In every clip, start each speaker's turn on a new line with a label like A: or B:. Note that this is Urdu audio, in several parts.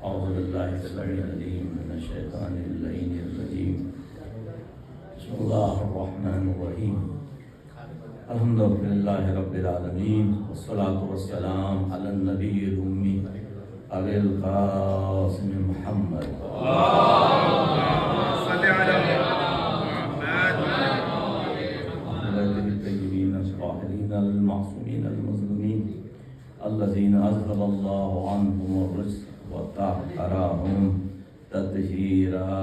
A: أعوذ بالله السميع العليم من الشيطان اللعين الرجيم. بسم الله الرحمن الرحيم. الحمد لله رب العالمين والصلاة والسلام على النبي الأمي أبي القاسم محمد
B: صل على
A: محمد الطيبين الطاهرين المعصومين المظلومين الذين أذهب الله عنهم الرزق وطهرهم تطهيرا.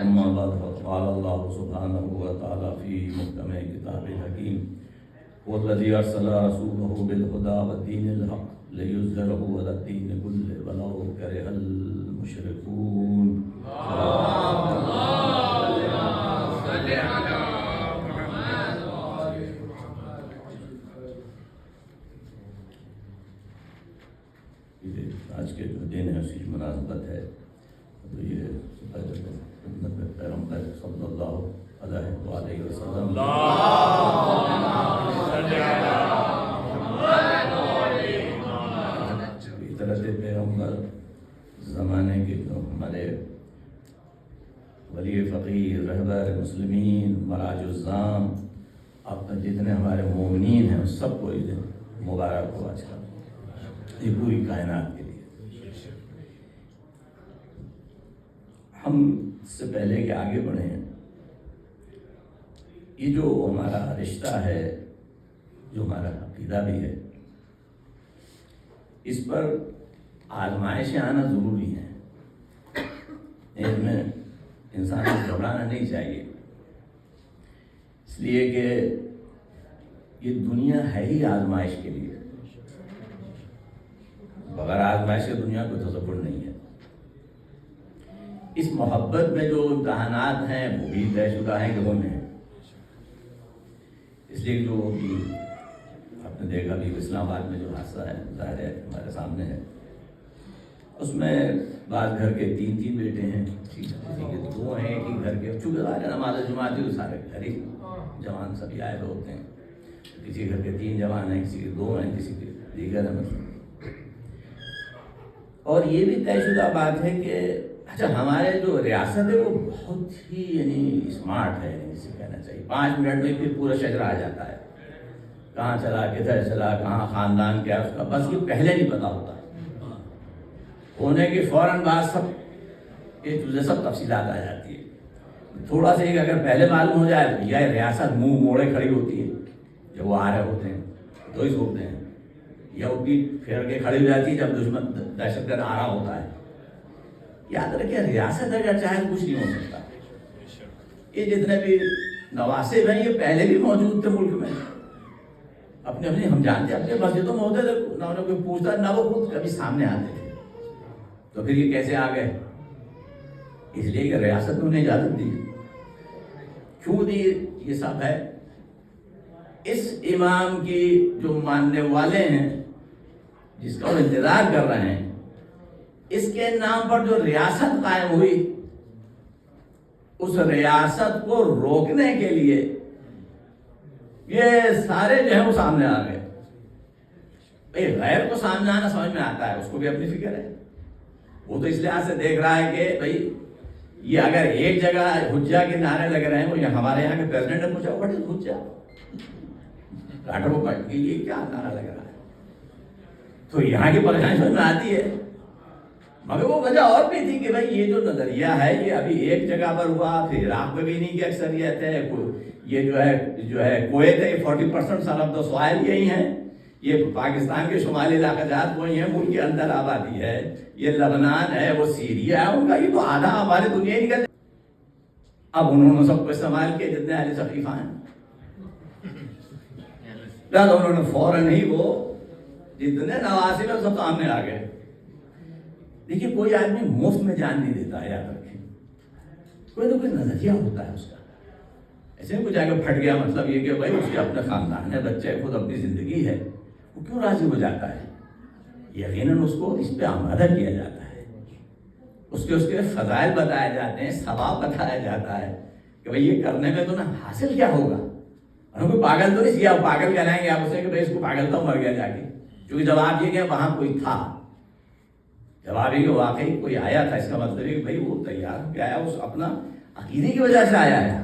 A: أما بعد فقال الله سبحانه وتعالى في محكم كتابه الحكيم والذي أرسل رسوله بالهدى والدين الحق ليظهره على الدين كله ولو كره المشركون. آج کے جو دن ہے اس کی مناسبت ہے تو یہ پیغمبر صلی اللہ علیہ وسلم فطرت پیغمبر زمانے کے جو ہمارے ولی فقیر رہبر مسلمین مراج الزام اب جتنے ہمارے مومنین ہیں سب کو یہ دن مبارک ہو آج کا یہ پوری کائنات کے لیے. ہم سے پہلے کہ آگے بڑھیں یہ جو ہمارا رشتہ ہے جو ہمارا عقیدہ بھی ہے اس پر آزمائشیں آنا ضروری ہیں. اس میں انسان کو گھبرانا نہیں چاہیے اس لیے کہ یہ دنیا ہے ہی آزمائش کے لیے. بغیر آزمائش کے دنیا کو تصور نہیں ہے. اس محبت میں جو امتحانات ہیں وہ بھی طے شدہ ہیں کہ وہ میں اس لیے جو آپ نے دیکھا بھی اسلام آباد میں جو حادثہ ہے ظاہر ہے ہمارے سامنے ہے. اس میں بعض گھر کے تین بیٹے ہیں کسی کے دو ہیں ایک ہی گھر کے چونکہ سارے نماز جمعہ تھی تو سارے گھر ہی جوان سبھی آئے ہوئے ہوتے ہیں. کسی گھر کے 3 جوان ہیں کسی کے 2 ہیں کسی کے دیگر ہیں. اور یہ بھی طے شدہ بات ہے کہ اچھا ہمارے جو ریاست ہے وہ بہت ہی اسمارٹ ہے جسے کہنا چاہیے. 5 منٹ میں پھر پورا شجرا آ جاتا ہے کہاں چلا کدھر چلا کہاں خاندان کیا اس کا بس یہ پہلے نہیں پتا ہوتا ہونے کے فوراً بعد سب ایک دوسرے سب تفصیلات آ جاتی ہے. تھوڑا سا ایک اگر پہلے معلوم ہو جائے تو یہ ریاست منہ موڑے کھڑی ہوتی ہے جب وہ آ رہے ہوتے ہیں تو ہی سوکھتے ہیں یا وہ پیٹ پھیر کے کھڑی ہو جاتی ہے جب دشمن دہشت گرد آ رہا ہوتا ہے. یاد رکھیں ریاست اگر چاہے کچھ نہیں ہو سکتا. یہ جتنے بھی نواسب ہیں یہ پہلے بھی موجود تھے ملک میں اپنے ہم جانتے ہیں اپنے مسجدوں میں ہوتے تھے نہ انہیں کوئی پوچھتا نہ وہ خود کبھی سامنے آتے تھے. تو پھر یہ کیسے آ گئے؟ اس لیے کہ ریاست نے انہیں اجازت دی. کیوں دی؟ یہ سب ہے اس امام کی جو ماننے والے ہیں جس کا وہ انتظار کر رہے ہیں اس کے نام پر جو ریاست قائم ہوئی اس ریاست کو روکنے کے لیے یہ سارے جو ہیں وہ سامنے آ گئے. غیر کو سامنے آنا سمجھ میں آتا ہے اس کو بھی اپنی فکر ہے. وہ تو اس لحاظ سے دیکھ رہا ہے کہ بھائی یہ اگر ایک جگہ حجہ کے نعرے لگ رہے ہیں وہ ہمارے یہاں کے پریزیڈنٹ نے پوچھا واٹ از حجہ راٹھو پٹ کے یہ کیا نعرہ لگ رہا ہے تو یہاں کی پریشانی سمجھ میں آتی ہے. مگر وہ وجہ اور بھی تھی کہ بھائی یہ جو نظریہ ہے یہ ابھی ایک جگہ پر ہوا پھر عراق میں بھی نہیں کی اکثریت ہے. یہ جو ہے کویت ہے 40% سال آف دا سوائل یہی ہیں. یہ پاکستان کے شمالی علاقہ جات وہی ہیں ملک کے اندر آبادی ہے. یہ لبنان ہے وہ سیریا ہے ان کا یہ تو آدھا ہمارے دنیا ہی نکل. اب انہوں نے سب کو استعمال کیا جتنے اہل سقیفہ ہیں انہوں نے فوراً ہی وہ جتنے نواسب ہیں سب سامنے آ گئے. دیکھیے کوئی آدمی مفت میں جان نہیں دیتا ہے. یاد رکھیں کوئی تو کوئی نظریہ ہوتا ہے اس کا. ایسے نہیں کچھ آگے پھٹ گیا مطلب یہ کہ بھائی اس کے اپنے خاندان ہے بچے خود اپنی زندگی ہے وہ کیوں راضی ہو جاتا ہے. یقیناً اس کو اس پہ آمادہ کیا جاتا ہے اس کے فضائل بتائے جاتے ہیں ثواب بتایا جاتا ہے کہ بھائی یہ کرنے میں تمہیں حاصل کیا ہوگا. ہم کوئی پاگل تو نہیں کیا، پاگل کہلائیں گے آپ اسے کہ بھائی اس کو پاگل تو مر گیا جا کے، کیونکہ جواب یہ کہ وہاں کوئی تھا، جواب یہ کہ واقعی کوئی آیا تھا، اس کا مطلب ہے کہ بھائی وہ تیار ہو کے آیا، اس اپنا عقیدے کی وجہ سے آیا ہے.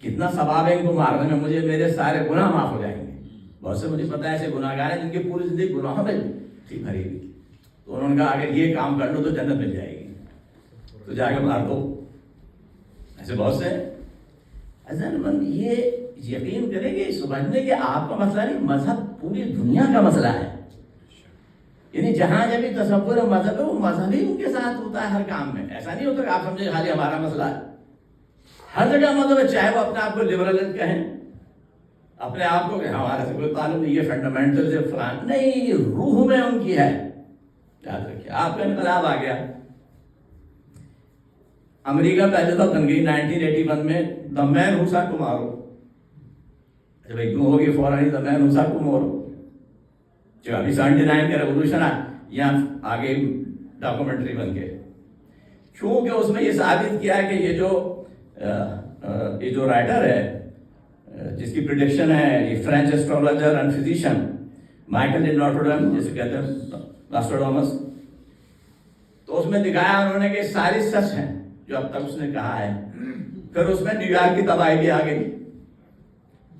A: کتنا ثواب ہے ان کو مارنے میں، مجھے میرے سارے گناہ معاف ہو جائیں گے. بہت سے مجھے پتا ہے ایسے گناہ گار ہیں جن کی پوری زندگی گناہوں میں تھی بھری ہوئی، تو انہوں نے کہا اگر یہ کام کر لو تو جنت مل جائے گی، تو جا کے مار دو. ایسے بہت سے مند یہ یقین کریں گے، سمجھنے کہ آپ کا مسئلہ نہیں، مذہب پوری دنیا کا مسئلہ ہے. یعنی جہاں جب بھی تصور مذہب ہے وہ مذہب ہی ان کے ساتھ ہوتا ہے ہر کام میں. ایسا نہیں ہوتا کہ آپ سمجھے خالی ہمارا مسئلہ ہے، ہر جگہ مذہب ہے. چاہے وہ اپنے آپ کو لبرل کہیں، اپنے آپ کو کہ ہمارے سے کوئی تعلق نہیں، یہ فنڈامنٹل سے فلان نہیں، یہ روح میں ان کی ہے. یاد رکھیے آپ کا انقلاب آ گیا. امریکہ پہلے تو تنگی 1981 میں دا مین ہو سا ٹمارو، اچھا بھائی کیوں ہوگی فوراً دا مین ہو سا ٹمارو، جو ابھی 79 کا ریولوشن ہے یہاں آگے ڈاکومنٹری بن کے، کیونکہ اس میں یہ ثابت کیا ہے کہ یہ جو رائٹر ہے جس کی پریڈکشن ہے، یہ French astrologer and physician Michael de Notredame جسے کہتے ہیں ناسٹراڈامس، تو اس میں دکھایا انہوں نے کہ ساری سچ ہیں جو اب تک اس نے کہا ہے. پھر اس میں نیو یارک کی تباہی بھی آ گئی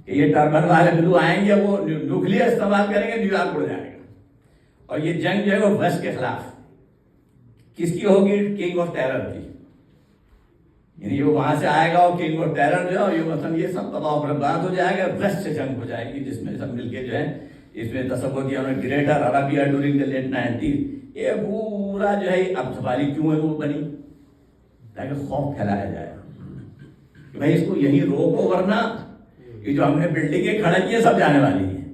A: کہ یہ ٹربن والے بلو آئیں گے، وہ نیوکلیر استعمال کریں گے، نیو یارک اڑ جائے گا. اور یہ جنگ جو ہے وہ ویسٹ کے خلاف کس کی ہوگی؟ کنگ آف ٹیرر کی. یعنی یہ وہاں سے آئے گا اور کنگ آف ٹیرر جو ہے یہ مثلا یہ سب تباہ و برباد ہو جائے گا، ویسٹ سے جنگ ہو جائے گی جس میں سب مل کے جو ہے اس میں تصور کیا انہوں نے greater Arabia during the late 90s. یہ پورا جو ہے اب سواری کیوں ہے وہ بنی تاکہ خوف پھیلایا جائے کہ بھائی اس کو یہیں روکو ورنہ یہ جو ہم نے بلڈنگیں کھڑا کی ہیں سب جانے والی ہیں.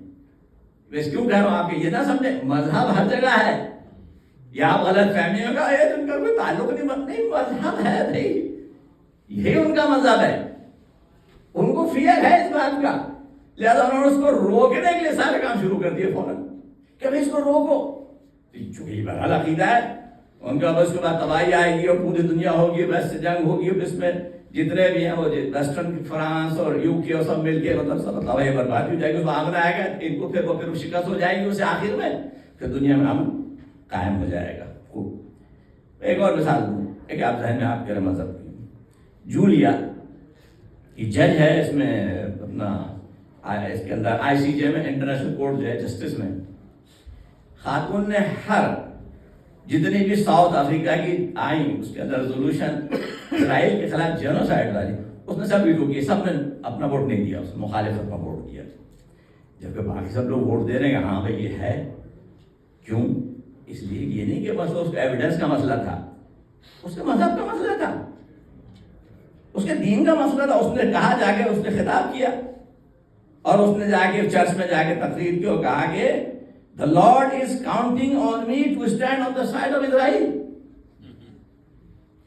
A: میں کیوں کہہ رہا ہوں آپ یہ نہ سمجھے مذہب ہر جگہ ہے، یا آپ غلط فہمیوں کا ان کا کوئی تعلق نہیں، مذہب ہے بھائی، یہی ان کا مذہب ہے. ان کو فیئر ہے اس بات کا، لہذا انہوں نے اس کو روکنے کے لیے سارے کام شروع کر دیے فوراً کہ بھائی اس کو روکو. چونکہ یہ بہرحال عقیدہ ہے ان کا، بس کے بعد تباہی آئے گی اور پوری دنیا ہوگی، ویسٹ سے جنگ ہوگی، اس میں جتنے بھی ہیں وہ ویسٹرن فرانس اور یو کے اور سب مل کے مطلب سب تباہی بربادی ہو جائے گی. اس میں آمن آئے گا ان کو، پھر وہ شکست ہو جائے گی اسے آخر میں، پھر دنیا میں امن قائم ہو جائے گا. ایک اور مثال دوں، ایک آپ ذہن میں آپ کے مذہب کی، جولیا یہ جج ہے اس میں اپنا اس کے اندر آئی سی جے میں، انٹرنیشنل کورٹ جو ہے جسٹس میں، خاتون نے ہر جتنی بھی ساؤتھ افریقہ کی آئیں اس کے اندر ریزولوشن اسرائیل کے خلاف جینوسائیڈ والی، اس نے سب ویٹو کی، سب نے اپنا ووٹ نہیں دیا، اس نے مخالفت کا ووٹ کیا. جبکہ باقی سب لوگ ووٹ دے رہے ہیں کہ ہاں بھائی یہ ہے. کیوں؟ اس لیے یہ نہیں کہ بس اس کا ایویڈنس کا مسئلہ تھا، اس کے مذہب کا مسئلہ تھا، اس کے دین کا مسئلہ تھا. اس نے کہا جا کے، اس نے خطاب کیا اور اس نے جا کے چرچ میں جا کے تقریر کی اور کہا کہ the Lord is counting on me to stand on the side of Israel.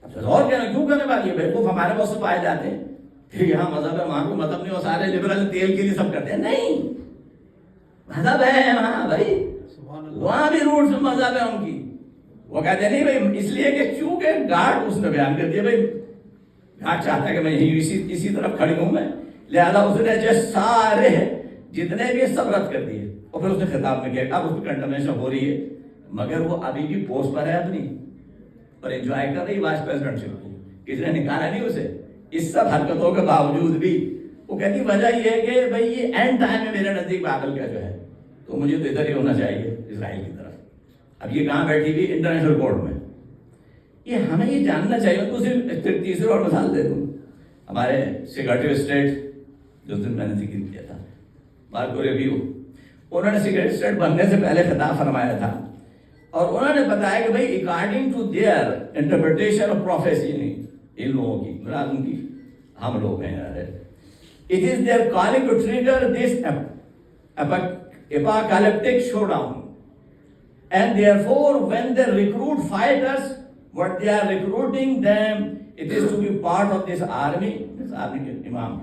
A: اور کیوں کرنے والی ہے بیوقوف ہمارے پاس سے پائے جاتے ہیں کہ یہاں مذہب ہے وہاں کو مذہب نہیں، وہ سارے لبرل تیل کے لیے سب کرتے ہیں. نہیں، مذہب ہے وہاں بھائی، وہاں بھی روٹس میں مذہب ہے ان کی. وہ کہتے ہیں نہیں بھائی، اس لیے کہ چونکہ گاڈ اس نے بیان کر دیا بھائی گاڈ چاہتا ہے کہ میں یہیں اسی طرف کھڑی ہوں میں، لہذا اس نے جو سارے جتنے بھی سب رد کر دیے. اور پھر اس نے خطاب میں کیا، اب اس کی کنڈمنیشن ہو رہی ہے مگر وہ ابھی بھی پوسٹ پر ہے اپنی اور انجوائے کر رہی وائس پریزیڈنٹ شپ کو، کسی نے نکالا نہیں اسے. اس سب حرکتوں کے باوجود بھی وہ کہتی وجہ یہ ہے کہ بھائی یہ اینڈ ٹائم ہے میرے نزدیک بابل کا جو ہے، تو مجھے تو ادھر ہی ہونا چاہیے اسرائیل کی طرف. اب یہ کہاں بیٹھی ہوئی؟ انٹرنیشنل کورٹ میں. یہ ہمیں یہ جاننا چاہیے. تو صرف تیسری اور مثال دے دوں، ہمارے سیکرٹری اسٹیٹ جس دن میں نے ذکر کیا تھا مارکو ریبیو، انہوں نے سیکرٹری اسٹیٹ بننے سے پہلے خطاب فرمایا تھا اور انہوں نے بتایا کہ بھائی according to their interpretation of prophecy, ان لوگوں کی مراد ان کی ہم لوگ ہیں یار، it is their calling to trigger this apocalyptic showdown, and therefore when they recruit fighters, what they are recruiting them, it is to be part of this army imam,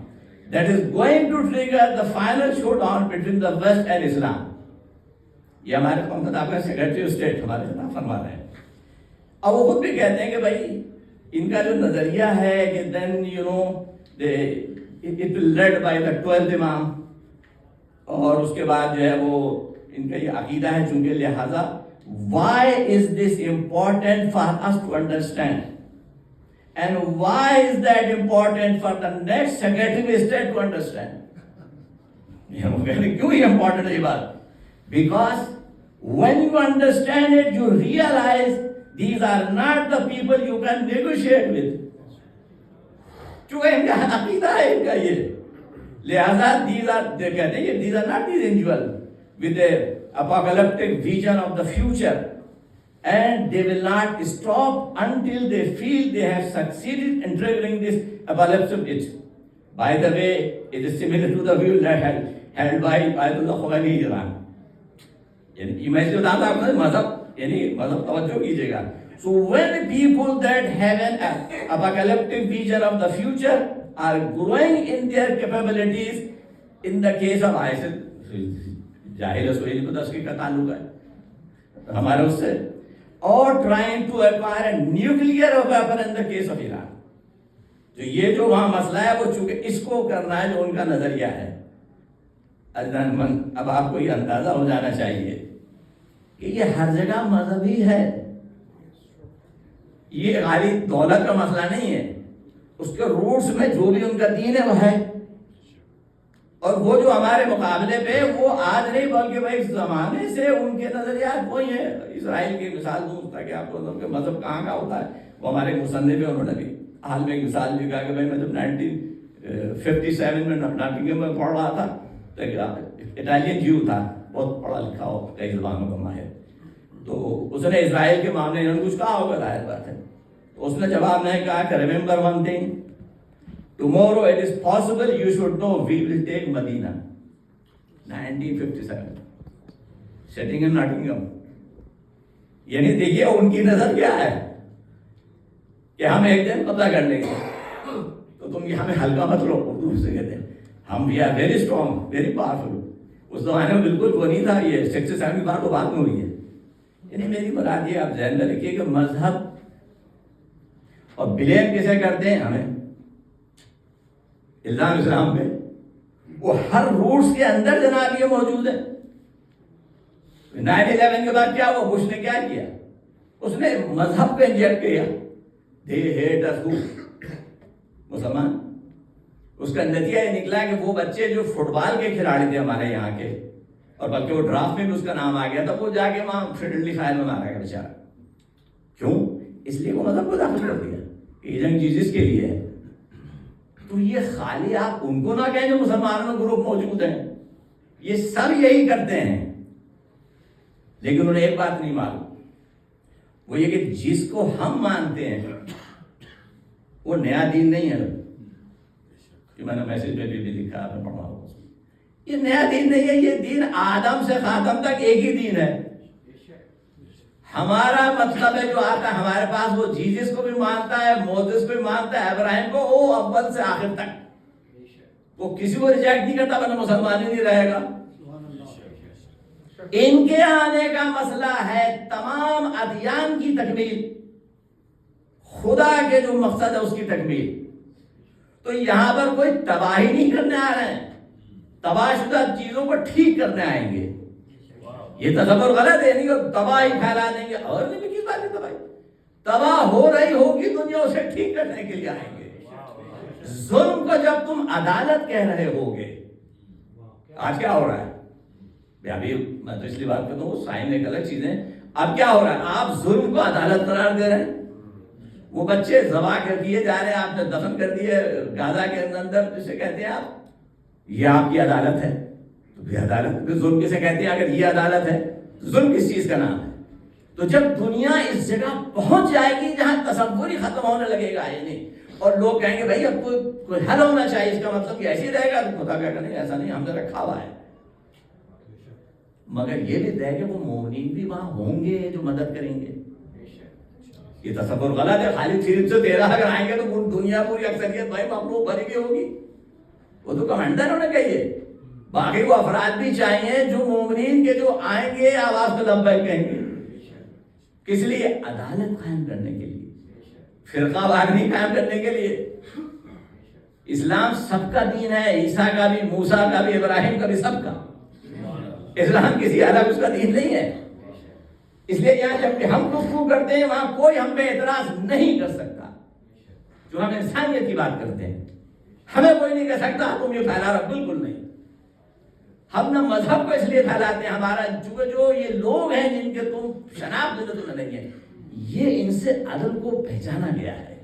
A: that is going to trigger the final showdown between the West and Islam. یہ ہمارے قوم کا آپ کا سیکرٹری اسٹیٹ ہمارے خلاف فرما رہے ہیں. اور وہ خود بھی کہتے ہیں کہ بھائی ان کا جو نظریہ ہے کہ دین it will led by the 12th امام. اور اس کے بعد جو ہے وہ ان کا یہ عقیدہ ہے. چونکہ لہذا why is this important for us to understand, and why is that important for the next Secretary of State to understand? کیوں یہ امپورٹنٹ ہے یہ بات؟ Because when you understand it, you realize these are not the people you can negotiate with. چونکہ ان کا عقیدہ ہے ان کا یہ، لہذا کہتے ہیں these are not these individuals with the apocalyptic vision of the future, and they will not stop until they feel they have succeeded in triggering this apocalypse. By the way, it is similar to the view held by Ayatollah Khomeini Iran. یعنی میں سے بتاتا ہوں مذہب، یعنی مذہب توجہ کیجیے گا. So when people that have an apocalyptic vision of the future are growing in their capabilities, in the case of ISIL, جاہل سوئی کو دس کی کا تعلق ہے ہمارے اس سے، اور trying to acquire a nuclear weapon in the case of Iran. تو یہ جو وہاں مسئلہ ہے وہ چونکہ اس کو کرنا ہے جو ان کا نظریہ ہے. اب آپ کو یہ اندازہ ہو جانا چاہیے کہ یہ ہر جگہ مذہبی ہے، یہ خالی دولت کا مسئلہ نہیں ہے. اس کے روٹس میں جو بھی ان کا دین ہے وہ ہے، اور وہ جو ہمارے مقابلے پہ وہ آج نہیں بلکہ وہ ایک زمانے سے ان کے نظریات وہی ہیں. اسرائیل کی مثال دوں تاکہ آپ کو کہ مذہب کہاں کا ہوتا ہے. وہ ہمارے مصنف ہیں، انہوں نے بھی حال میں ایک مثال بھی کہا کہ بھائی میں جب 1957 میں ناٹنگھم میں پڑھ رہا تھا تو اٹالین جیو تھا، بہت پڑھا لکھا ہو، کئی زبانوں کا ماہر، تو اس نے اسرائیل کے معاملے میں کچھ کہا ہوگا، ظاہر بات ہے. تو اس نے جواب نہیں کہا کہ remember one thing, tomorrow it is possible you should know we will take Medina. 1957 sitting in Nottingham. یعنی دیکھیے ان کی نظر کیا ہے کہ ہم ایک دن قبضہ کر لیں گے، تو تم یہ ہمیں ہلکا مت لو. اردو سے کہتے ہیں ہم we are very strong, very powerful. اس زمانے میں بالکل وہ نہیں تھا. یہ 67 کی بات تو بعد میں ہوئی ہے. یعنی میری مراد یہ آپ ذہن میں رکھیے کہ مذہب اور بلیم کسے کرتے ہیں؟ ہمیں الزام اسلام میں وہ ہر روٹس کے اندر جناب یہ موجود ہے. 9/11 کے بعد کیا ہوا؟ بش نے کیا کیا؟ اس نے مذہب پہ انجیکٹ کیا. they hate us who؟ مسلمان. اس کا نتیجہ یہ نکلا کہ وہ بچے جو فٹ بال کے کھلاڑی تھے ہمارے یہاں کے، اور بلکہ وہ ڈرافٹ میں بھی اس کا نام آ گیا تھا، وہ جا کے وہاں فرینڈلی فائر میں مارا گیا بیچارہ. کیوں؟ اس لیے وہ مذہب کو داخل کر دیا کہ یہ جنگ جیزس کے لیے ہے. تو یہ خالی آپ ان کو نہ کہیں جو مسلمانوں میں گروپ موجود ہیں، یہ سب یہی کرتے ہیں. لیکن انہیں ایک بات نہیں معلوم، وہ یہ کہ جس کو ہم مانتے ہیں وہ نیا دین نہیں ہے. کہ میں نے میسج میں بھی لکھا، آپ نے پڑھا ہوگا، یہ نیا دین نہیں ہے. یہ دین آدم سے خاتم تک ایک ہی دین ہے. ہمارا مطلب ہے جو آتا ہے ہمارے پاس، وہ جیزس کو بھی مانتا ہے، موسیس کو بھی مانتا ہے، ابراہیم کو، وہ اول سے آخر تک وہ کسی کو ریجیکٹ نہیں کرتا، ورنہ مسلمان ہی نہیں رہے گا. ان کے آنے کا مسئلہ ہے تمام ادیان کی تکمیل، خدا کے جو مقصد ہے اس کی تکمیل. تو یہاں پر کوئی تباہی نہیں کرنے آ رہے ہیں، تباہ شدہ چیزوں کو ٹھیک کرنے آئیں گے. یہ تصور غلط ہے، نہیں کہ تباہی پھیلا دیں گے. اور نہیں کس بات کی تباہی؟ تباہ ہو رہی ہوگی دنیا، اسے ٹھیک کرنے کے لیے آئیں گے. ظلم کو جب تم عدالت کہہ رہے ہوگے، آج کیا ہو رہا ہے؟ ابھی میں تو اس لیے بات کرتا ہوں، سائن ایک الگ چیز ہے. اب کیا ہو رہا ہے؟ آپ ظلم کو عدالت قرار دے رہے ہیں. وہ بچے ذبح کر دیے جا رہے ہیں، آپ نے دفن کر دیے غازہ کے اندر، جسے کہتے ہیں آپ یہ آپ کی عدالت ہے. تو یہ عدالت ظلم کسے کہتے ہیں؟ اگر یہ عدالت ہے تو ظلم کس چیز کا نام ہے؟ تو جب دنیا اس جگہ پہنچ جائے گی جہاں تصور ہی ختم ہونے لگے گا، یعنی اور لوگ کہیں گے بھائی اب کوئی حل ہونا چاہیے، اس کا مطلب کہ ایسے ہی رہے گا، تو خدا کہے گا نہیں ایسا نہیں، ہم نے رکھا ہوا ہے. مگر یہ بھی طے کہ وہ مومنین بھی وہاں ہوں گے جو مدد کریں گے. یہ تصور غلط ہے. خالی 313 اگر آئیں گے تو دنیا پوری اکثریت بھائی مخلوق بھری کی ہوگی. وہ تو کمانڈر ہونے کہیے، باقی وہ افراد بھی چاہیے جو مومنین کے جو آئیں گے آواز پہ لبیک کہیں گے. کس لیے؟ عدالت قائم کرنے کے لیے، فرقہ وارنی قائم کرنے کے لیے. اسلام سب کا دین ہے، عیسیٰ کا بھی، موسیٰ کا بھی، ابراہیم کا بھی، سب کا۔ اسلام کسی الگ اس کا دین نہیں ہے۔ اس لیے یہاں جب ہم گفتگو کرتے ہیں وہاں کوئی ہم پہ اعتراض نہیں کر سکتا، جو ہم انسانیت کی بات کرتے ہیں ہمیں کوئی نہیں کہہ سکتا تم یہ پھیلا رہا، بالکل نہیں۔ ہم نہ مذہب کو اس لیے پھیلاتے ہیں، ہمارا جو یہ لوگ ہیں جن کے تم شناخت تمہیں نہیں ہے، یہ ان سے عدل کو پہچانا گیا ہے۔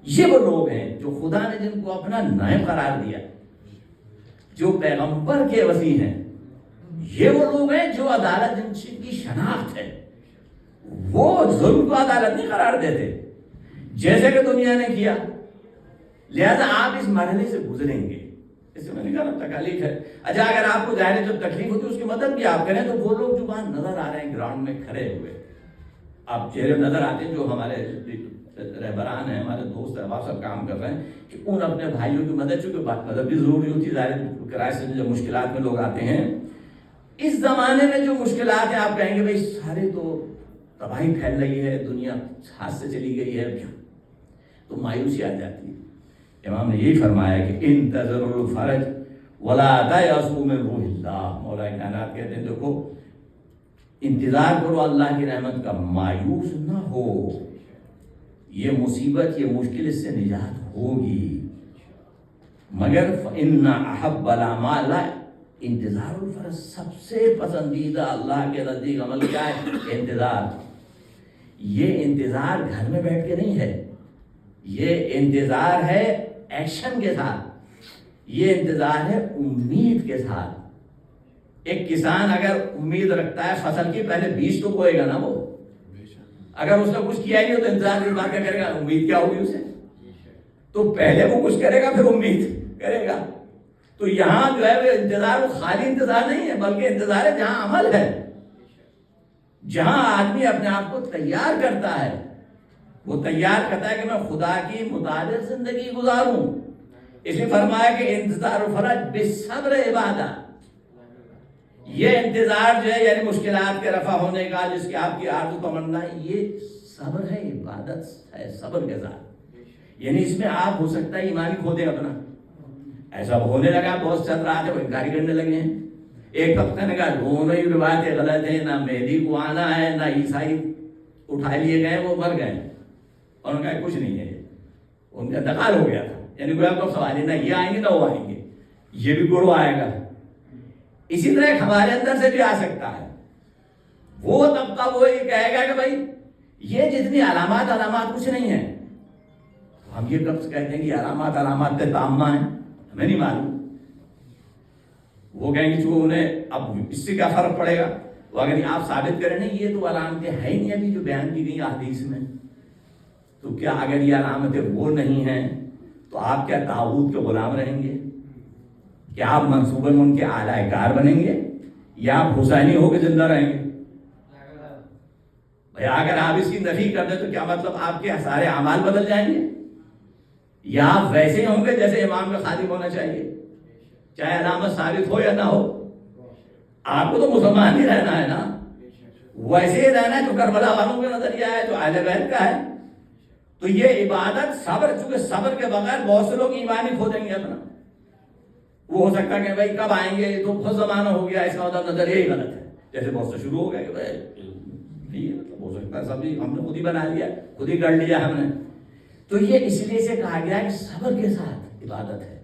A: یہ وہ لوگ ہیں جو خدا نے جن کو اپنا نائب قرار دیا، جو پیغمبر کے وسیع ہیں۔ یہ وہ لوگ ہیں جو عدالت جن کی شناخت ہے، وہ ظلم کو عدالت نہیں قرار دیتے جیسے کہ دنیا نے کیا۔ لہذا آپ اس مرحلے سے گزریں گے، اس سے میں نے کہا تکالیف ہے۔ اچھا اگر آپ کو ظاہر جب تکلیف ہوتی ہے اس کی مدد بھی آپ کریں، تو وہ لوگ جو وہاں نظر آ رہے ہیں گراؤنڈ میں کھڑے ہوئے، آپ چہرے نظر آتے ہیں جو ہمارے رہبران ہیں، ہمارے دوست احباب سب کام کر رہے ہیں کہ ان اپنے بھائیوں کی مدد، چونکہ مدد بھی ضروری ہوتی ہے، ظاہر کرائے سے جو مشکلات میں لوگ آتے ہیں۔ اس زمانے میں جو مشکلات ہیں آپ کہیں گے بھائی سارے تو تباہی پھیل رہی ہے، دنیا ہاتھ سے چلی گئی ہے، تو مایوسی آ جاتی ہے۔ امام نے یہی فرمایا کہ انتظروا الفرج ولا تیأسوا من روح اللہ۔ مولا کائنات کہتے ہیں دیکھو انتظار کرو اللہ کی رحمت کا، مایوس نہ ہو، یہ مصیبت یہ مشکل اس سے نجات ہوگی، مگر فإن أحب الأعمال، انتظار الفرج سب سے پسندیدہ اللہ کے نزدیک عمل کیا ہے؟ انتظار۔ یہ انتظار گھر میں بیٹھ کے نہیں ہے، یہ انتظار ہے ایکشن کے ساتھ، یہ انتظار ہے امید کے ساتھ۔ ایک کسان اگر امید رکھتا ہے فصل کی، پہلے بیج تو بوئے گا نا، وہ اگر اس نے کچھ کیا ہی نہیں تو انتظار کی بات کیا کرے گا؟ امید کیا ہوگی اسے؟ تو پہلے وہ کچھ کرے گا پھر امید کرے گا۔ تو یہاں جو ہے وہ انتظار، وہ خالی انتظار نہیں ہے بلکہ انتظار ہے جہاں عمل ہے، جہاں آدمی اپنے آپ کو تیار کرتا ہے، وہ تیار کرتا ہے کہ میں خدا کی مطابق زندگی گزاروں۔ اس لیے فرمایا کہ انتظار فرج بالصبر عبادت۔ یہ انتظار جو ہے یعنی مشکلات کے رفع ہونے کا، جس کی آپ کی آرزو تمنا ہے، یہ صبر ہے، عبادت ہے صبر کے ساتھ۔ یعنی اس میں آپ ہو سکتا ہے ایمان کھو دیں اپنا، ایسا ہونے لگا، بہت چل رہا تھا وہ انکاری کرنے لگے ہیں۔ ایک طبقہ نے کہا دونوں ہی روایتیں غلط ہیں، نہ مہدی کو آنا ہے نہ عیسائی اٹھا لیے گئے وہ مر گئے، اور ان کا کچھ نہیں ہے، ان کا انتقال ہو گیا تھا۔ یعنی کوئی آپ کو سوال ہے، نہ یہ آئیں گے نہ وہ آئیں گے، یہ بھی گروہ آئے گا۔ اسی طرح ہمارے اندر سے بھی آ سکتا ہے، وہ طبقہ وہ یہ کہے گا کہ بھائی یہ جتنی علامات کچھ نہیں ہیں، ہم یہ کب کہتے ہیں کہ علامات تامہ ہیں، ہمیں نہیں معلوم۔ وہ کہیں گے چونکہ انہیں اب اس سے کیا فرق پڑے گا، وہ اگر آپ ثابت کریں نہیں یہ تو علامتیں ہے ہی نہیں ابھی جو بیان کی گئی احادیث میں، تو کیا اگر یہ علامتیں وہ نہیں ہیں تو آپ کیا طاغوت کے غلام رہیں گے؟ کیا آپ منصوباً ان کے اعلی کار بنیں گے، یا آپ حسینی ہو کے زندہ رہیں گے؟ بھائی اگر آپ اس کی نفی کر دیں تو کیا مطلب آپ کے سارے اعمال بدل جائیں گے، یا آپ ویسے ہی ہوں گے جیسے امام کا خادم ہونا چاہیے، چاہے علامت ثابت ہو یا نہ ہو؟ آپ کو تو مسلمان ہی رہنا ہے نا، ویسے ہی رہنا ہے جو کربلا والوں کا نظریہ ہے، جو اہل بیت کا ہے۔ تو یہ عبادت صبر، چونکہ صبر کے بغیر بہت سے لوگ ایمان ہی کھو دیں گے اپنا۔ وہ ہو سکتا ہے کہ بھائی کب آئیں گے، یہ تو بہت زمانہ ہو گیا، اس کا مطلب نظریہ ہی غلط ہے، جیسے بہت سے شروع ہو گیا کہ بھائی نہیں، مطلب ہو سکتا ہے سبھی ہم نے خود ہی بنا لیا، خود ہی کر لیا ہم نے۔ تو یہ اس لیے سے کہا گیا کہ صبر کے ساتھ عبادت ہے،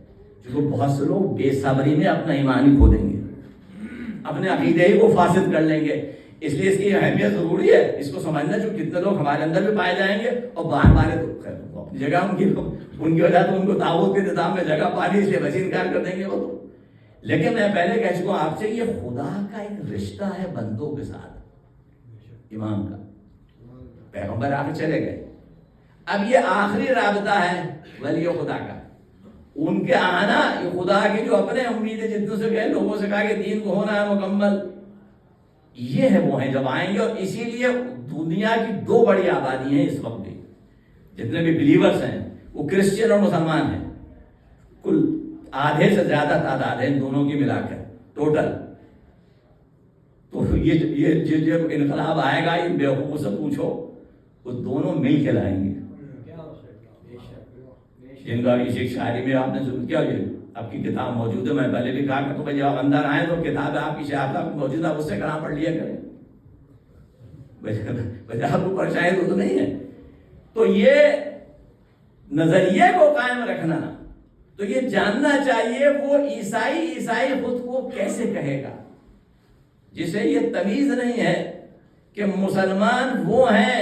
A: جو بہت سے لوگ بے صبری میں اپنا ایمان ہی کھو دیں گے، اپنے عقیدے ہی کو فاسد کر لیں گے۔ اس لیے اس کی اہمیت ضروری ہے، اس کو سمجھنا، جو کتنے لوگ ہمارے اندر بھی پائے جائیں گے اور باہر مارے تو اپنی جگہ ان کی وجہ تو ان کو طاغوت کے نظام میں جگہ پانی، اس لیے ویسے انکار کر دیں گے وہ تو۔ لیکن میں پہلے کہہ چکا ہوں آپ سے، یہ خدا کا ایک رشتہ ہے بندوں کے ساتھ، امام کا، پیغمبر آخر چلے گئے، اب یہ آخری رابطہ ہے ولی خدا کا، ان کے آنا، یہ خدا کی جو اپنے امیدیں جتنوں سے گئے لوگوں سے کہا کہ دین کو ہونا ہے مکمل، یہ ہے وہ ہیں جب آئیں گے۔ اور اسی لیے دنیا کی دو بڑی آبادی ہیں اس وقت بھی، جتنے بھی بلیورز ہیں وہ کرسچن اور مسلمان ہیں، کل آدھے سے زیادہ تعداد ہے ان دونوں کی ملا کر ٹوٹل۔ تو یہ جب انقلاب آئے گا ان بیوقوفوں سے پوچھو، وہ دونوں مل کے لائیں گے، جن کا اس ایک شاعری میں آپ نے ضرور کیا، یہ آپ کی کتاب موجود ہے، میں پہلے بھی کہا کہ جب آپ اندر آئیں تو کتاب آپ کی شاعر موجود ہے، اس سے کلام پڑھ لیا کریں، وجہ آپ کو پریشانی تو نہیں ہے۔ تو یہ نظریے کو قائم رکھنا، تو یہ جاننا چاہیے وہ عیسائی خود کو کیسے کہے گا، جسے یہ تمیز نہیں ہے کہ مسلمان وہ ہیں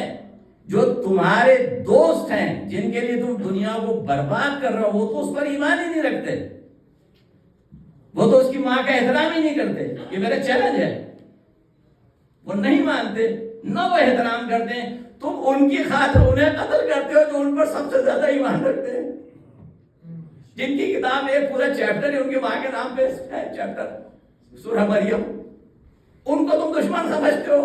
A: جو تمہارے دوست ہیں، جن کے لیے تم دنیا کو برباد کر رہے ہو، وہ تو اس پر ایمان ہی نہیں رکھتے، وہ تو اس کی ماں کا احترام ہی نہیں کرتے۔ یہ میرا چیلنج ہے، وہ نہیں مانتے، نہ وہ احترام کرتے ہیں، تم ان کی خاطر انہیں قتل کرتے ہو جو ان پر سب سے زیادہ ایمان رکھتے ہیں، جن کی کتاب ایک پورا چیپٹر ہے ان کے ماں کے نام پہ ہے، چیپٹر سورہ مریم، ان کو تم دشمن سمجھتے ہو،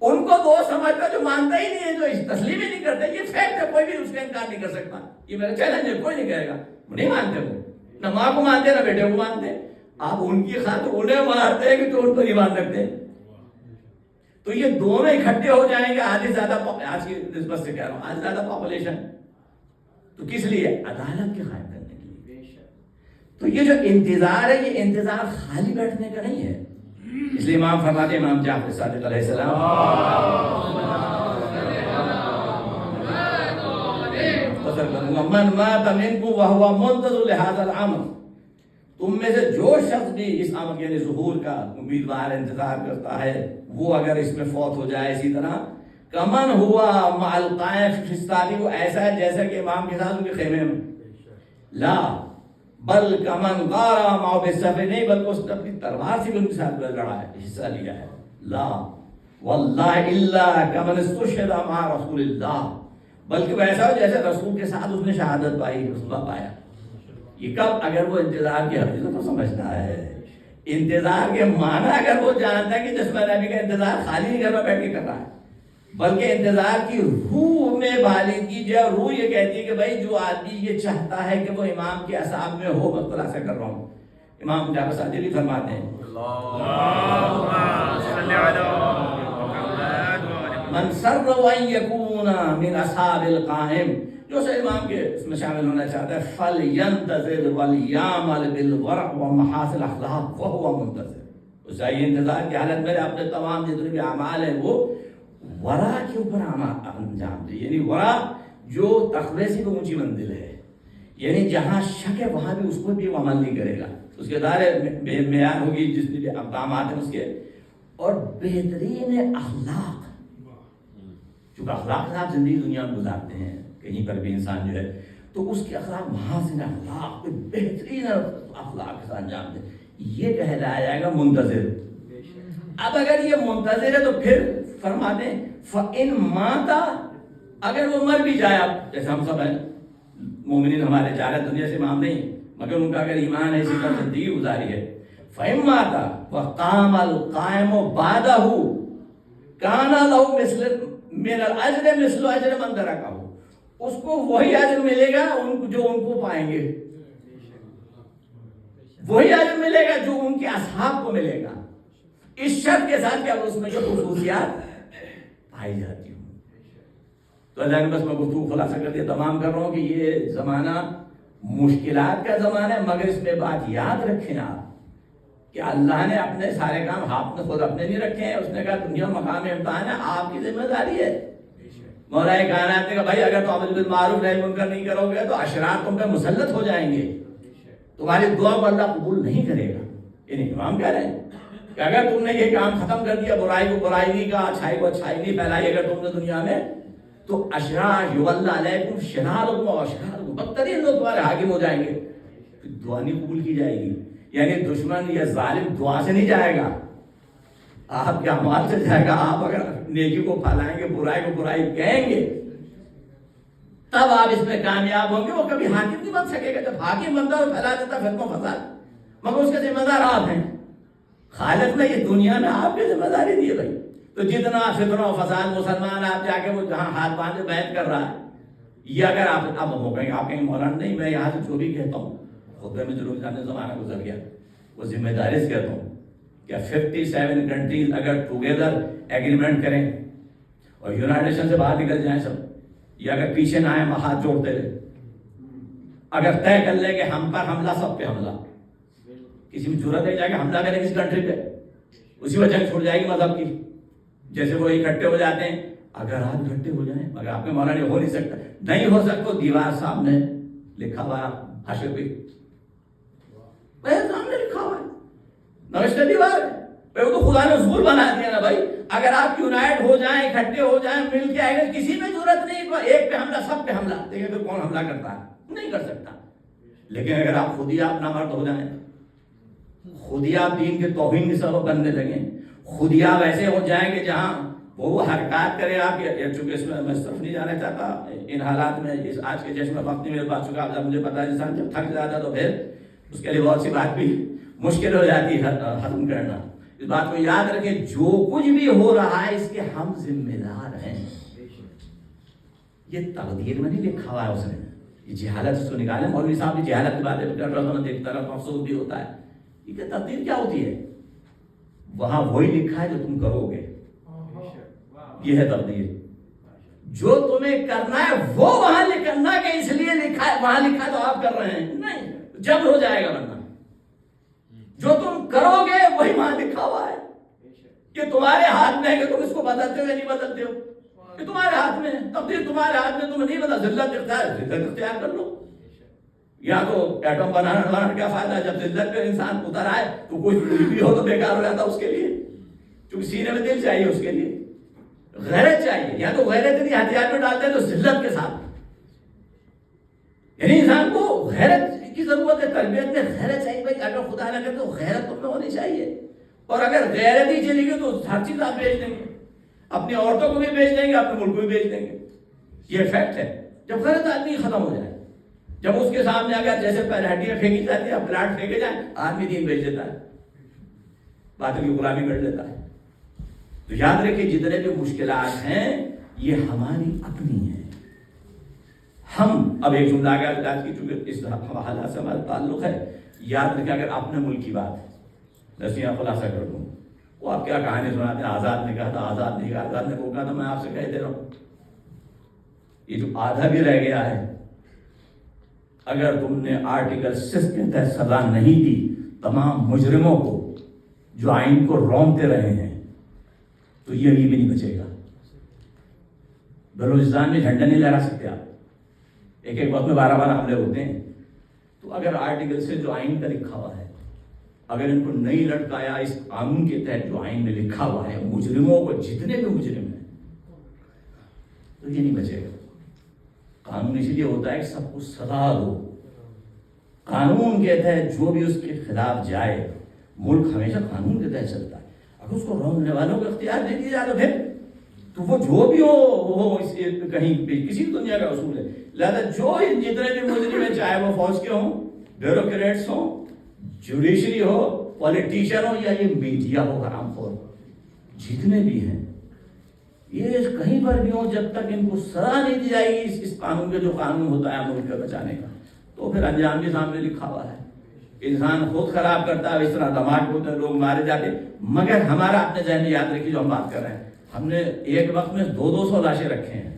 A: ان کو دوست سمجھتے ہو جو مانتا ہی نہیں ہے، جو تسلیم ہی نہیں کرتے۔ یہ فیکٹ ہے، کوئی بھی اس کا انکار نہیں کر سکتا، یہ میرا چیلنج ہے، کوئی نہیں کہے گا، نہیں مانتے، وہ نہ ماں کو مانتے نہ بیٹے کو مانتے، آپ ان کی خاطر انہیں مارتے ہیں کہ جو ان پر ایمان رکھتے ہیں۔ تو یہ دونوں اکٹھے ہو جائیں گے، آج زیادہ، آج کی نسبت سے کہہ رہا ہوں، آج زیادہ پاپولیشن، تو کس لیے؟ عدالت کے قائم کرنے کے لیے۔ تو یہ جو انتظار ہے، یہ انتظار خالی بیٹھنے کا نہیں ہے، اس لیے امام فرماتے ہیں، امام جعفر صادق علیہ السلام، من مات منکم وہو منتظر لہذا الامر، تم میں سے جو شخص بھی اس امر یعنی ظہور کا امیدوار انتظار کرتا ہے، وہ اگر اس میں فوت ہو جائے، اسی طرح کمن ہوا مع القائم فی الصادی، وہ ایسا ہے جیسا کہ امام کے ساتھ ان کے خیمے میں، لا بل کمن غارا مع بالسیف، نہیں بلکہ اس نے اپنی تلوار سے بھی ان کے ساتھ لڑا ہے، حصہ لیا ہے، لا واللہ الا کمن استشهد مع رسول اللہ، بلکہ ویسا ہو جیسے رسول کے ساتھ اس نے شہادت پائی، رسول پایا۔ یہ کب؟ اگر وہ انتظار کی حقیقت کو سمجھتا ہے، انتظار کے معنی اگر وہ جانتا ہے کہ جسم نبی کا انتظار خالی نہیں گھر میں بیٹھ کے کر رہا ہے، بلکہ انتظار کی روح میں بالغ کیجیے، اور روح یہ کہتی ہے کہ بھائی جو آدمی یہ چاہتا ہے کہ وہ امام کے اصحاب میں ہو، میں خلاصہ کر رہا ہوں، امام جعفر صادق بھی فرماتے ہیں، من سر ان یکون من اصحاب القائم، جو سے امام کے اس میں شامل ہونا چاہتا ہے، فَلْيَنْتَظِرْ وَلْيَعْمَلْ بِالْوَرْعِ وَمَحَاسِنِ الْأَخْلَاقِ وَهُوَ مُنْتَظِرٌ، اس کا یہ انتظار کی حالت میں اپنے تمام جتنے بھی اعمال ہیں وہ ورع کے اوپر انجام دے، یعنی ورع جو تقوی سے بھی اونچی منزل ہے، یعنی جہاں شک ہے وہاں بھی اس کو بھی وہ عمل نہیں کرے گا، اس کے دائرے معیار ہوگی جتنے بھی اقدامات ہیں اس کے، اور بہترین اخلاق، چونکہ اخلاق کے ساتھ زندگی دنیا میں گزارتے ہیں، کہیں پر بھی انسان جو ہے تو اس کے اخلاق محاسن اخلاق کو بہترین اخلاق کے ساتھ انجام دے، یہ کہلایا جائے گا منتظر۔ اب اگر یہ منتظر ہے تو پھر فرماتے ہیں فَإِن مَاتَ، اگر وہ مر بھی جائے، اب جیسے ہم سب ہیں مومنین، ہمارے جارت دنیا سے امام نہیں مگر ان کا اگر ایمان ہے، اسی طرح زندگی گزاری ہے، فَإِن مَاتَ وَقَامَ الْقَائِمُ بَعْدَهُ كَانَ لَهُ مِثْلُ من الاجر مثل اجر من ترکہ، اس کو وہی اجر ملے گا جو ان کو پائیں گے، وہی اجر ملے گا جو ان کے اصحاب کو ملے گا، اس شرط کے ساتھ کہ اب اس میں جو خصوصیات پائی جاتی ہوں۔ تو اللہ نے بس میں گفتگو خلاصہ کر دیا، تمام کر رہا ہوں کہ یہ زمانہ مشکلات کا زمانہ ہے، مگر اس میں بات یاد رکھیں آپ کہ اللہ نے اپنے سارے کام آپ نے خود اپنے نہیں رکھے ہیں، اس نے کہا دنیا مقام امتحان ہے، آپ کی ذمہ داری ہے۔ مولا کائنات نے کہا بھائی اگر تم امر بالمعروف نہی منکر نہیں کرو گے تو اشرار تم پہ مسلط ہو جائیں گے، تمہاری دعا کو اللہ قبول نہیں کرے گا۔ یعنی امام کہہ رہے ہیں کہ اگر تم نے یہ کام ختم کر دیا، برائی کو برائی نہیں کہا، اچھائی کو اچھائی نہیں پھیلائی اگر تم نے دنیا میں، تو اشرار یولى علیکم شرارکم واشرارکم، بدترین لوگ تمہارے حاکم ہو جائیں گے، پھر دعا نہیں قبول کی جائے گی۔ یعنی دشمن یا ظالم دعا سے نہیں جائے گا، آپ کے اعمال سے جائے گا۔ آپ اگر نیکی کو پھیلائیں گے، برائی کو برائی کہیں گے، تب آپ اس میں کامیاب ہوں گے۔ وہ کبھی حاکم نہیں بن سکے گا، جب حاکم بنتا تو پھیلا دیتا فتنہ و فساد، مگر اس کے ذمہ دار آپ ہیں۔ خالق نے یہ دنیا میں آپ کی ذمہ داری دی ہے بھائی، تو جتنا فتنہ و فساد مسلمان آپ جا کے وہ جہاں ہاتھ باندھے بیعت کر رہا ہے، یہ اگر آپ اب ہو گئے آپ کہیں مولانا نہیں، میں یہاں سے جو بھی کہتا ہوں خطبے میں ضرور جانے زمانہ گزر گیا، وہ ذمہ داری سے کہتا ہوں کہ 57 کنٹریز اگر ٹوگیدر ایگریمنٹ کریں اور یونائٹڈ نیشن سے باہر نکل جائیں سب، یا اگر پیچھے نہ آئیں ہاتھ جوڑتے رہے، اگر طے کر لے کہ ہم پر حملہ سب پہ حملہ، کسی میں جرأت نہیں جائے کہ حملہ کرے کسی کنٹری پہ، اسی وجہ چھوٹ جائے گی مذہب کی. جیسے وہ اکٹھے ہو جاتے ہیں، اگر آپ اکٹھے ہو جائیں، مگر آپ میں مولانا ہو نہیں سکتا، نہیں ہو سکتا. دیوار سامنے لکھا ہوا حاشیے پہ سامنے لکھا ہوا ہے، نوشتہ دیوار ہے. وہ تو خدا نے اصول بنا دیا نا بھائی. اگر آپ یونائٹ ہو جائیں، اکٹھے ہو جائیں، مل کے آئے، کسی میں ضرورت نہیں ایک پہ حملہ سب پہ حملہ. دیکھیں تو کون حملہ کرتا ہے؟ نہیں کر سکتا. لیکن اگر آپ خود ہی آپ نامرد ہو جائیں، خود ہی آپ دین کے توہین کی سبب بننے لگیں، خود ہی آپ ایسے ہو جائیں کہ جہاں وہ حرکات کرے آپ. چونکہ اس میں صرف نہیں جانا چاہتا ان حالات میں، اس آج کے جشن میں وقت نہیں میرے پاس چکا. مجھے پتا ہے انسان جب تھک جاتا تو پھر اس کے لیے بہت سی بات بھی مشکل ہو جاتی ہے ختم کرنا. اس بات کو یاد رکھیں، جو کچھ بھی ہو رہا ہے اس کے ہم ذمہ دار ہیں. یہ تقدیر میں نہیں لکھا ہوا ہے اس نے. یہ جہالت اس کو نکالے. مولوی صاحب کی جہالت کی باتیں کر رہا ہوں، دیکھتا رہا ہوں، افسوس بھی ہوتا ہے. یہ تقدیر کیا ہوتی ہے؟ وہاں وہی لکھا ہے جو تم کرو گے. یہ ہے تقدیر. جو تمہیں کرنا ہے وہ وہاں کرنا کہ اس لیے لکھا ہے، وہاں لکھا تو آپ کر رہے ہیں نہیں، جب ہو جائے گا. ورنہ جو تم کرو گے وہی وہاں لکھا ہوا ہے. یہ تمہارے ہاتھ میں ہے کہ تم اس کو بدلتے ہو یا نہیں بدلتے ہو. یہ تمہارے ہاتھ میں ہے، تقدیر تمہارے ہاتھ میں. تم نہیں بدل، ذلت اختیار کر لو. یا تو ایٹم بنانا کیا فائدہ؟ جب ذلت پہ انسان اتر آئے تو کوئی بھی ہو تو بیکار ہو جاتا اس کے لیے. کیونکہ سینے میں دل چاہیے اس کے لیے، غیرت چاہیے. یا تو غیرت اتنی ہتھیار میں ڈالتے ہیں تو ذلت کے ساتھ. یعنی انسان کو غیرت کی ضرورت ہے. تربیت میں غیرت چاہیے بھائی. اگر خدا نہ کرے تو غیرت تم میں ہونی چاہیے. اور اگر غیرت ہی چلی گئی تو ہر چیز آپ بیچ دیں گے. اپنی عورتوں کو بھی بیچ دیں گے، اپنے ملک کو بھی بیچ دیں گے. یہ فیکٹ ہے. جب غیرت آدمی ختم ہو جائے، جب اس کے سامنے اگر جیسے ہڈیاں پھینکی جاتی ہیں، پلاٹ پھینکے جائیں، آدمی دین بیچ دیتا ہے، باطل کی غلامی کر لیتا ہے. تو یاد رکھیں جتنے بھی مشکلات ہیں یہ ہماری اپنی ہیں. ہم اب ایک جملہ آج کی چونکہ اس حالات سے ہمارا تعلق ہے، یاد رکھیں اگر اپنے ملک کی بات میں یہاں خلاصہ کر دوں. وہ آپ کیا کہانی سناتے ہیں، آزاد نے کہا تھا، آزاد نہیں کہا، آزاد نے وہ کہا تھا. میں آپ سے کہہ دے رہا ہوں یہ جو آدھا بھی رہ گیا ہے، اگر تم نے آرٹیکل 6 کے تحت سزا نہیں دی تمام مجرموں کو جو آئین کو رونتے رہے ہیں تو یہ بھی نہیں بچے گا. بلوچستان میں جھنڈا نہیں لہرا سکتے آپ. ایک وقت میں 12 حملے ہوتے ہیں. تو اگر آرٹیکل سے جو آئین کا لکھا ہوا ہے اگر ان کو نہیں لٹکایا اس قانون کے تحت جو آئین میں لکھا ہوا ہے، مجرموں کو جتنے بھی مجرم ہیں، تو یہ نہیں بچے گا. قانون اسی لیے ہوتا ہے کہ سب کو سزا دو. قانون کے تحت جو بھی اس کے خلاف جائے، ملک ہمیشہ قانون کے تحت چلتا ہے. اگر اس کو روکنے والوں کو اختیار دے دیا جائے تو پھر تو وہ جو بھی ہو کہیں کسی دنیا کا اصول ہے. لہذا جو جتنے بھی مجرم ہیں، چاہے وہ فوج کے ہوں، بیوروکریٹس ہوں، جوڈیشری ہو، پولیٹیشین ہو، یا یہ میڈیا ہو حرام خور، جتنے بھی ہیں، یہ کہیں پر بھی ہوں، جب تک ان کو سزا نہیں دی جائے گی اس قانون کے جو قانون ہوتا ہے ملک کو بچانے کا، تو پھر انجام بھی سامنے لکھا ہوا ہے. انسان خود خراب کرتا ہے، اس طرح دھماکے ہوتے ہیں، لوگ مارے جاتے ہیں. مگر ہمارا اپنے ذہن میں یاد رکھیے جو ہم بات کر رہے ہیں، ہم نے ایک وقت میں 200 لاشیں رکھے ہیں.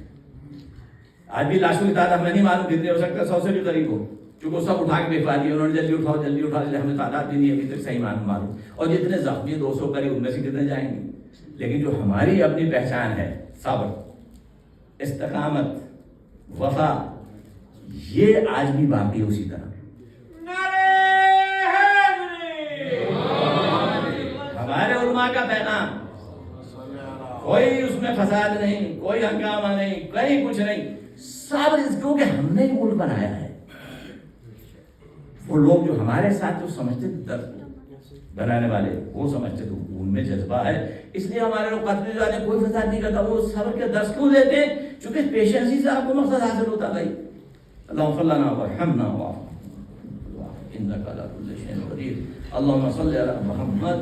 A: آج بھی لاشوں کی تعداد ہمیں نہیں معلوم کتنی ہو سکتا ہے، 100 سے بھی قریب ہو، کیونکہ سب اٹھا کے بھیجوا دیے انہوں نے. جلدی اٹھاؤ جلدی اٹھاؤ، ہمیں تعداد بھی نہیں ابھی تک صحیح معلوم. اور جتنے زخمی 200 قریب، ان میں سے کتنے جائیں گے. لیکن جو ہماری اپنی پہچان ہے، صبر، استقامت، وفا، یہ آج بھی باقی اسی طرح. ہمارے علماء کا پیغام، کوئی اس میں فساد نہیں، کوئی ہنگامہ نہیں، کہیں کچھ نہیں. صبر، کیونکہ ہم نے ملک بنایا ہے. وہ لوگ جو ہمارے ساتھ جو سمجھتے تھے، درد بنانے والے وہ سمجھتے تھے ان میں جذبہ ہے، اس لیے ہمارے لوگ قتل جاتے ہیں، کوئی فساد نہیں کرتا. وہ صبر کے درس کیوں دیتے ہیں؟ چونکہ پیشنسی سے آپ کو مقصد حاصل ہوتا بھائی. اللهم صل لنا وارحمنا انك على كل شيء قدير. اللهم صل على محمد.